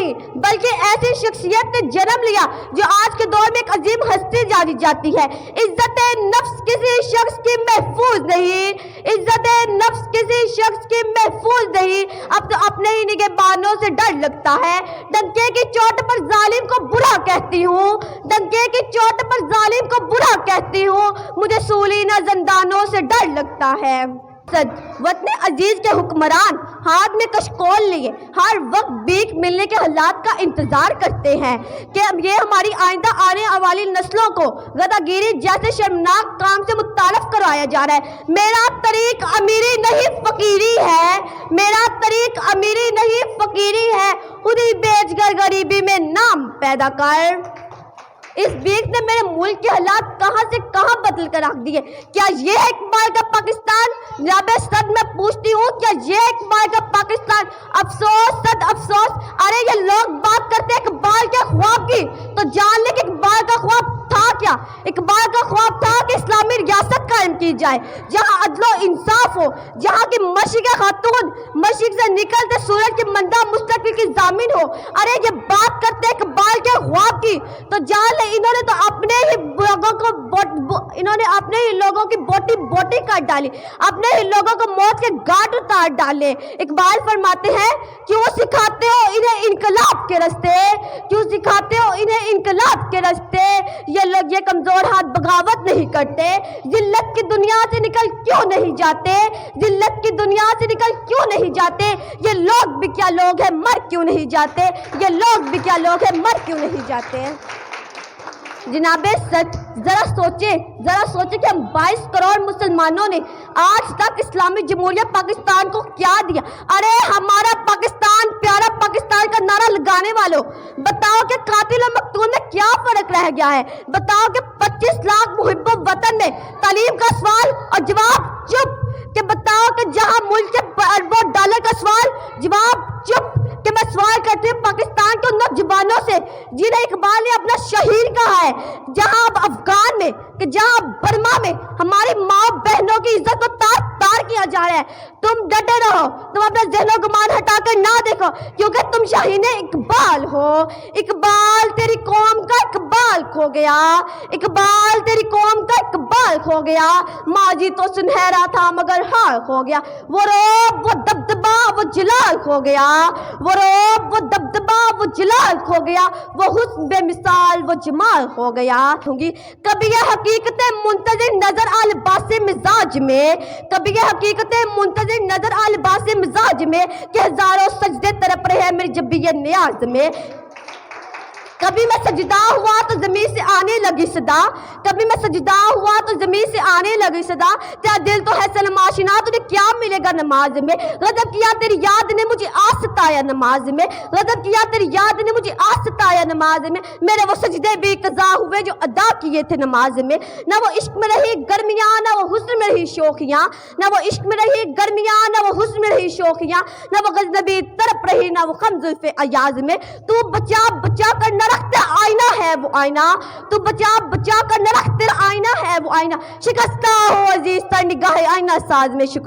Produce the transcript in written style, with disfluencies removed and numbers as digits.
نہیں بلکہ ایسی شخصیت نے جنم لیا جو آج کے دور میں ایک عظیم ہستی جانی جاتی ہے۔ عزت نفس کسی شخص کی محفوظ نہیں، عزت نفس کسی شخص کی محفوظ نہیں، اب تو اپنے ہی نگہبانوں سے ڈر لگتا ہے۔ ڈنکے کی چوٹ پر ظالم کو برا کہتی ہوں، ڈنکے کی چوٹ پر ظالم کو برا کہتی ہوں، مجھے سولینہ زندانوں سے ڈر لگتا ہے۔ وطن عزیز کے حکمران ہاتھ میں کشکول لیے ہر وقت بھیک ملنے کے حالات کا انتظار کرتے ہیں کہ یہ ہماری آئندہ آنے والی نسلوں کو غداگیری جیسے شرمناک کام سے متعارف کروایا جا رہا ہے۔ میرا طریق امیری نہیں فقیری ہے، میرا طریق امیری نہیں فقیری ہے، خودی بیچ کر غریبی میں نام پیدا کر۔ اس بھیک نے میرے ملک کے حالات کہاں سے کہاں بدل کر رکھ دیے۔ کیا یہ ہے اقبال کا پاکستان؟ جناب صد میں پوچھتی ہوں، کیا یہ ہے اقبال کا پاکستان؟ افسوس صد افسوس۔ ارے یہ لوگ بات کرتے ہیں اقبال کے خواب کی، تو جان لے کہ اقبال کا خواب تھا کیا؟ اقبال کا خواب تھا کہ اسلامی ریاست قائم کی جائے جہاں عدل و انصاف ہو، جہاں کی مشرق خاتون مشرق سے نکلتے سورج کی مندہ مستقبل کی ضامن ہو۔ ارے یہ بات کرتے ہیں اقبال کے خواب کی، تو جان لے انہوں نے تو اپنے ہی لوگوں کی بوٹی بوٹی کاٹ ڈالی، اپنے ہی لوگوں کو موت کے گھاٹ اتار ڈالے۔ اقبال فرماتے ہیں، کیوں سکھاتے ہو انہیں انقلاب کے راستے، کیوں سکھاتے ہو انہیں انقلاب کے راستے، یہ لوگ یہ کمزور ہاتھ بغاوت نہیں کرتے، ذلت کی دنیا سے نکل کیوں نہیں جاتے، ذلت کی دنیا سے نکل کیوں نہیں جاتے، یہ لوگ بھی کیا لوگ ہیں مر کیوں نہیں جاتے، یہ لوگ بھی کیا لوگ ہیں مر کیوں نہیں جاتے۔ جناب سچ ذرا سوچیں کہ ہم 22 کروڑ مسلمانوں نے آج تک اسلامی جمہوریہ پاکستان کو کیا دیا۔ ارے ہمارا پاکستان پیارا پاکستان کا نعرہ لگانے والوں، بتاؤ کہ قاتل و مقتول میں کیا فرق رہ گیا ہے؟ بتاؤ کہ 25 لاکھ محب وطن میں تعلیم کا سوال اور جواب چپ، کہ بتاؤ کہ جہاں ملک کے اربوں ڈالر کا سوال جواب چپ، کہ میں سوال کرتی ہوں پاکستان کے نوجوانوں سے جنہیں اقبال نے اپنا شہید کہا ہے، جہاں افغان میں کہ جہاں برما میں ہماری ماں بہنوں کی عزت کو تار تار کیا جا رہا ہے، تم ڈٹے رہو، تم اپنے ذہن و گمان ہٹا کر نہ دیکھو، کیونکہ تم شاہین اقبال ہو۔ اقبال تیری قوم کا اقبال کھو گیا، اقبال تیری قوم کا اقبال کھو گیا، ماضی تو سنہرا تھا مگر حال کھو گیا، وہ روب وہ دبدبا وہ جلال کھو گیا، وہ روب وہ دبدبا وہ جلال کھو گیا، وہ حسن بے مثال وہ جمال ہو گیا۔ کبھی یہ حقیقتیں منتظر نظر آ لباس مزاج میں، کبھی یہ حقیقتیں منتظر نظر آ لباس مزاج میں، کہ ہزاروں سجدے تڑپ رہے ہیں میری جب بھی یہ نیاز میں۔ کبھی میں سجدہ ہوا تو زمین سے آنے لگی صدا، کبھی میں سجدہ ہوا تو زمین سے آنے لگی صدا، تیرا دل تو ہے سلم آشنا تجھے کیا ملے گا نماز میں، غضب کیا تیری یاد نے مجھے آج ستایا نماز میں، غضب کیا تیری یاد نے مجھے آج ستایا نماز میں، میرے وہ سجدے بھی قضا ہوئے جو ادا کیے تھے نماز میں، نہ وہ عشق میں رہی گرمیاں نہ وہ حسن میں رہی شوخیاں، نہ وہ عشق میں رہی گرمیاں نہ وہ حسن میں رہی شوخیاں، نہ وہ غضنبی تڑپ رہی نہ وہ خم زلف ایاز میں، تو بچا بچا کر نہ رکھتا آئینہ ہے وہ آئینہ، تو بچا بچا کر نہ رکھتے آئینہ ہے وہ آئینہ، شکستہ ہو عزیز تر نگاہ آئینہ ساز میں۔ شکر